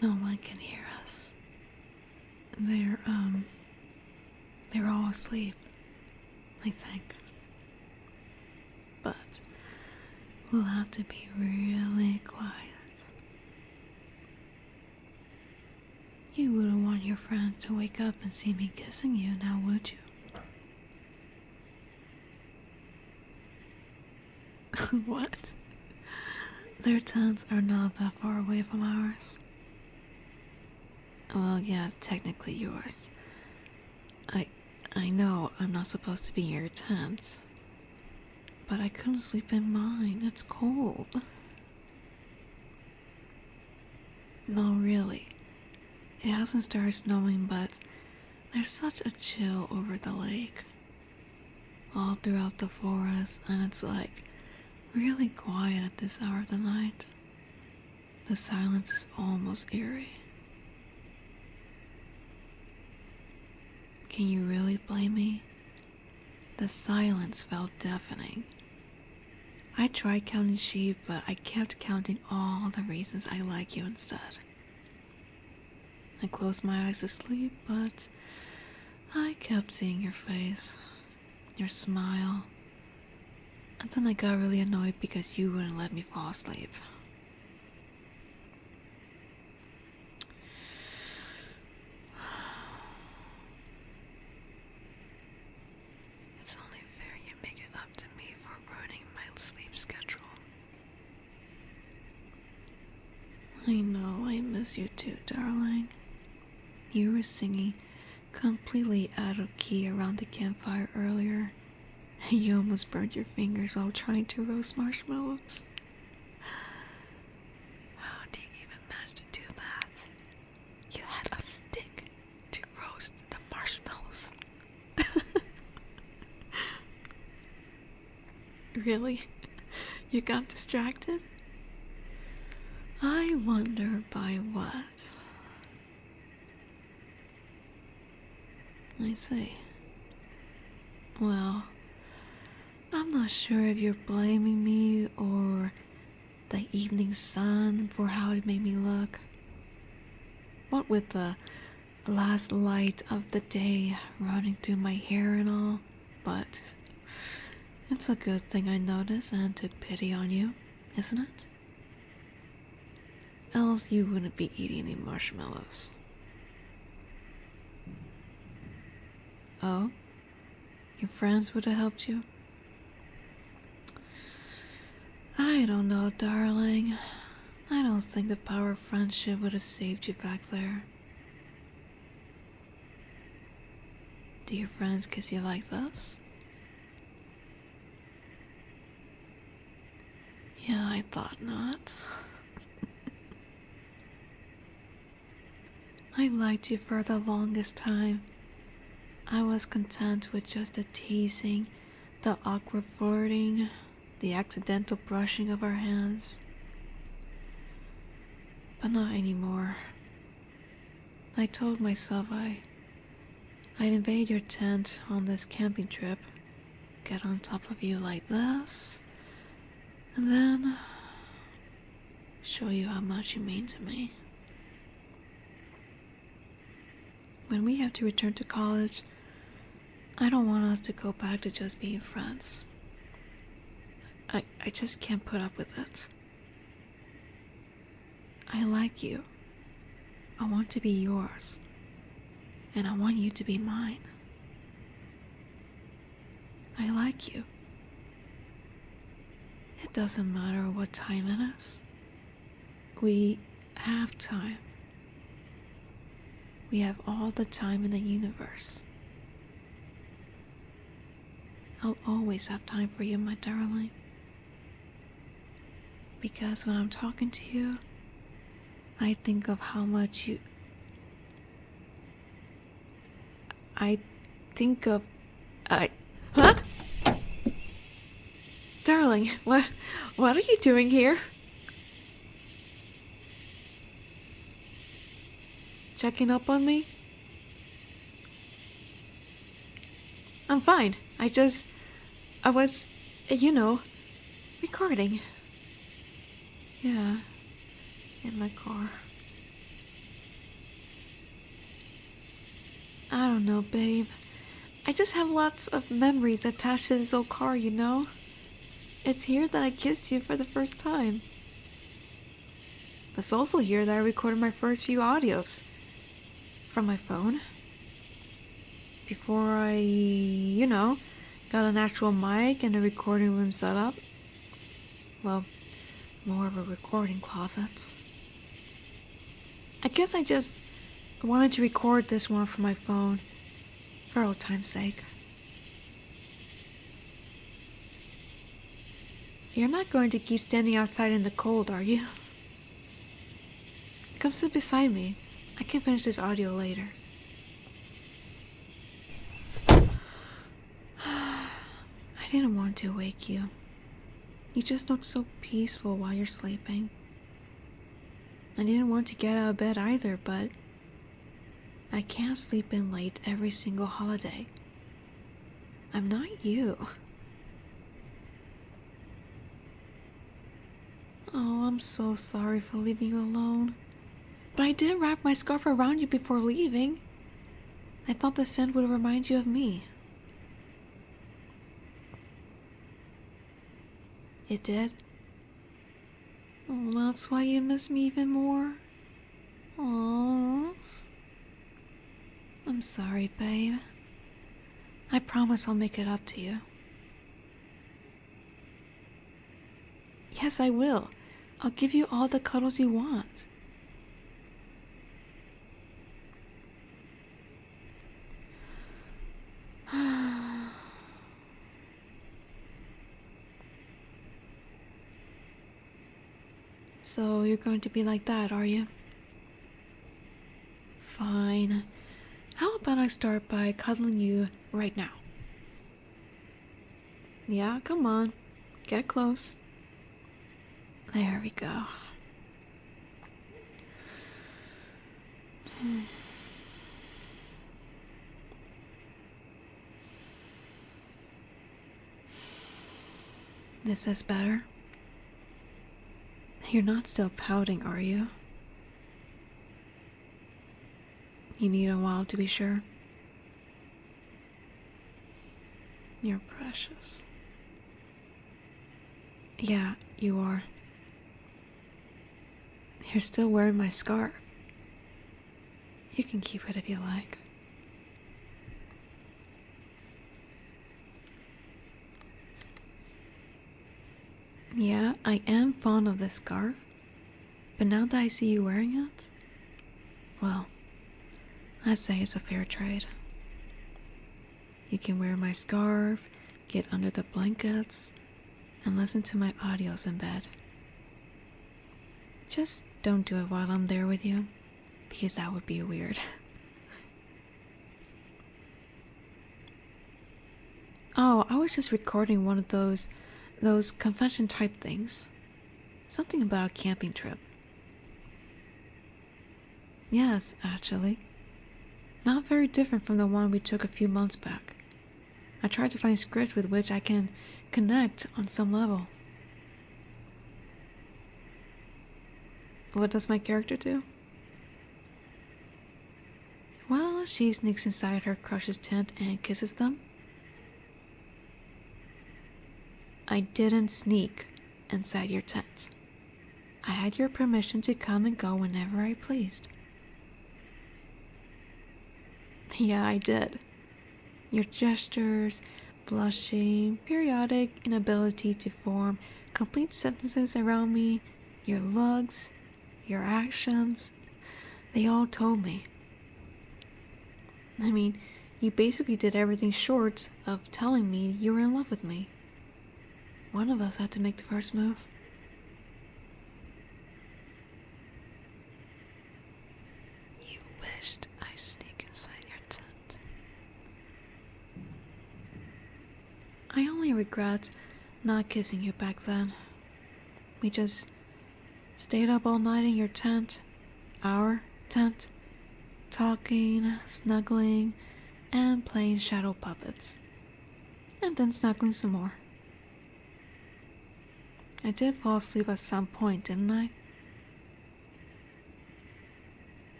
No one can hear us. They're, they're all asleep, I think. But we'll have to be really quiet. You wouldn't want your friends to wake up and see me kissing you now, would you? What? Their tents are not that far away from ours. Well, yeah, technically yours. I know I'm not supposed to be in your tent, but I couldn't sleep in mine. It's cold. No, really. It hasn't started snowing, but there's such a chill over the lake. All throughout the forest, and it's like really quiet at this hour of the night. The silence is almost eerie. Can you really blame me? The silence felt deafening. I tried counting sheep, but I kept counting all the reasons I like you instead. I closed my eyes to sleep, but I kept seeing your face, your smile, and then I got really annoyed because you wouldn't let me fall asleep. It's only fair you make it up to me for ruining my sleep schedule. I know I miss you too, darling. You were singing completely out of key around the campfire earlier. You almost burned your fingers while trying to roast marshmallows. How do you even manage to do that? You had a stick to roast the marshmallows. Really? You got distracted? I wonder by what? I see. Well, I'm not sure if you're blaming me or the evening sun for how it made me look. What with the last light of the day running through my hair and all, but it's a good thing I noticed and took pity on you, isn't it? Else you wouldn't be eating any marshmallows. Oh? Your friends would have helped you? I don't know, darling. I don't think the power of friendship would have saved you back there. Do your friends kiss you like this? Yeah, I thought not. I liked you for the longest time. I was content with just the teasing, the awkward flirting, the accidental brushing of our hands. But not anymore. I told myself I'd invade your tent on this camping trip, get on top of you like this, and then show you how much you mean to me. When we have to return to college, I don't want us to go back to just being friends. I just can't put up with it. I like you. I want to be yours. And I want you to be mine. I like you. It doesn't matter what time it is. We have time. We have all the time in the universe. I'll always have time for you, my darling. Because when I'm talking to you, I think of how much you... Huh? Darling, what are you doing here? Checking up on me? I'm fine. I was, recording. Yeah, in my car. I don't know, babe. I just have lots of memories attached to this old car, you know? It's here that I kissed you for the first time. It's also here that I recorded my first few audios from my phone. Before I, got an actual mic and a recording room set up. Well, more of a recording closet. I guess I just wanted to record this one from my phone for old time's sake. You're not going to keep standing outside in the cold, are you? Come sit beside me. I can finish this audio later. I didn't want to wake you. You just look so peaceful while you're sleeping. I didn't want to get out of bed either, but I can't sleep in late every single holiday. I'm not you. Oh, I'm so sorry for leaving you alone. But I did wrap my scarf around you before leaving. I thought the scent would remind you of me. It did? Oh, that's why you miss me even more? Aww. I'm sorry, babe. I promise I'll make it up to you. Yes, I will. I'll give you all the cuddles you want. So you're going to be like that, are you? Fine. How about I start by cuddling you right now? Yeah, come on. Get close. There we go. This is better. You're not still pouting, are you? You need a while to be sure. You're precious. Yeah, you are. You're still wearing my scarf. You can keep it if you like. Yeah, I am fond of this scarf, but now that I see you wearing it, well, I'd say it's a fair trade. You can wear my scarf, get under the blankets, and listen to my audios in bed. Just don't do it while I'm there with you, because that would be weird. Oh, I was just recording one of those confession type things. Something about a camping trip. Yes, actually. Not very different from the one we took a few months back. I tried to find scripts with which I can connect on some level. What does my character do? Well, she sneaks inside her crush's tent and kisses them. I didn't sneak inside your tent. I had your permission to come and go whenever I pleased. Yeah, I did. Your gestures, blushing, periodic inability to form complete sentences around me, your looks, your actions, they all told me. I mean, you basically did everything short of telling me you were in love with me. One of us had to make the first move. You wished I sneak inside your tent. I only regret not kissing you back then. We just stayed up all night in your tent, our tent, talking, snuggling, and playing shadow puppets. And then snuggling some more. I did fall asleep at some point, didn't I?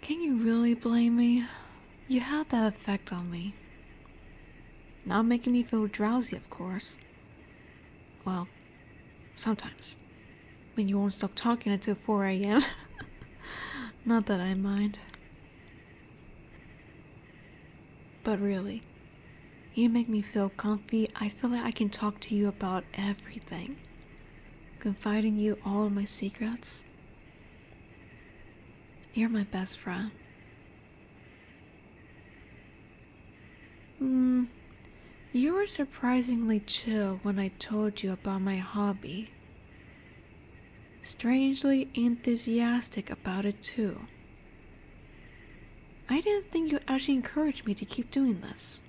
Can you really blame me? You have that effect on me. Not making me feel drowsy, of course. Well, sometimes. When you won't stop talking until 4 a.m. Not that I mind. But really, you make me feel comfy. I feel like I can talk to you about everything. Confide in you all of my secrets. You're my best friend. You were surprisingly chill when I told you about my hobby. Strangely enthusiastic about it too. I didn't think you'd actually encourage me to keep doing this.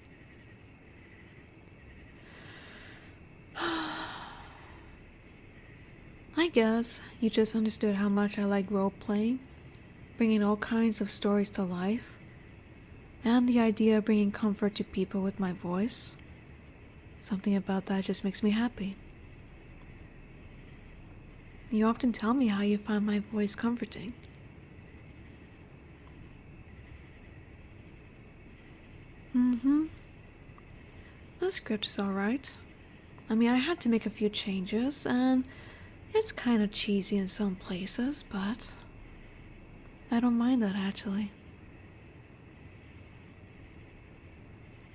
I guess you just understood how much I like role-playing, bringing all kinds of stories to life, and the idea of bringing comfort to people with my voice. Something about that just makes me happy. You often tell me how you find my voice comforting. The script is alright. I mean, I had to make a few changes, and it's kind of cheesy in some places, but I don't mind that actually.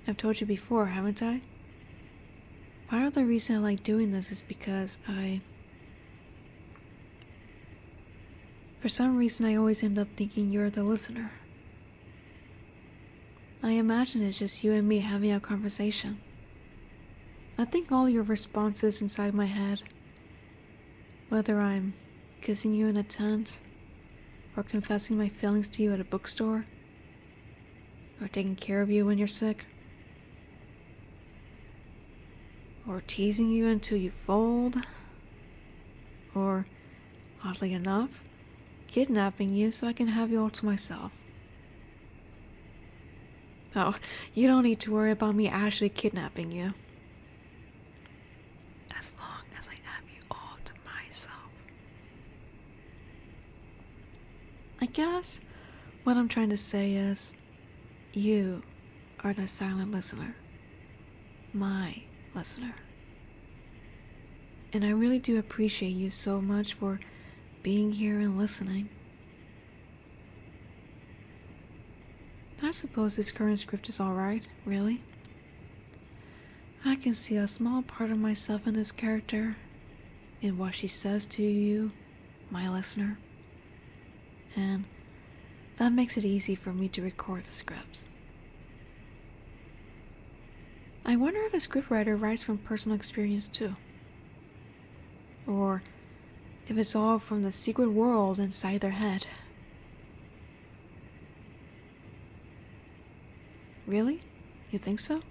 I've told you before, haven't I? Part of the reason I like doing this is because for some reason, I always end up thinking you're the listener. I imagine it's just you and me having a conversation. I think all your responses inside my head, whether I'm kissing you in a tent, or confessing my feelings to you at a bookstore, or taking care of you when you're sick, or teasing you until you fold, or, oddly enough, kidnapping you so I can have you all to myself. Oh, you don't need to worry about me actually kidnapping you. As long as I have you all to myself. I guess what I'm trying to say is, you are the silent listener. My listener. And I really do appreciate you so much for being here and listening. I suppose this current script is alright, really. I can see a small part of myself in this character, in what she says to you, my listener. And that makes it easy for me to record the script. I wonder if a scriptwriter writes from personal experience too. Or if it's all from the secret world inside their head. Really? You think so?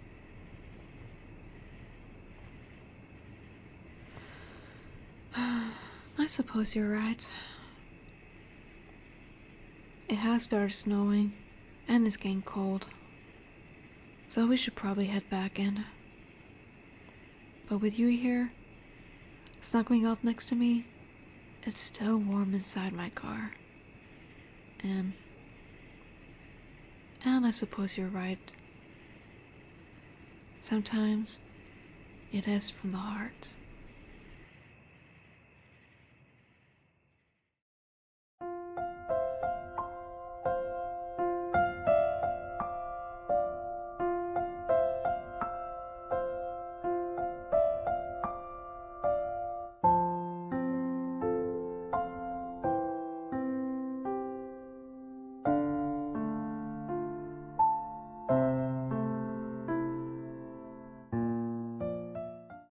I suppose you're right. It has started snowing, and it's getting cold. So we should probably head back in. But with you here, snuggling up next to me, it's still warm inside my car. And I suppose you're right. Sometimes it is from the heart.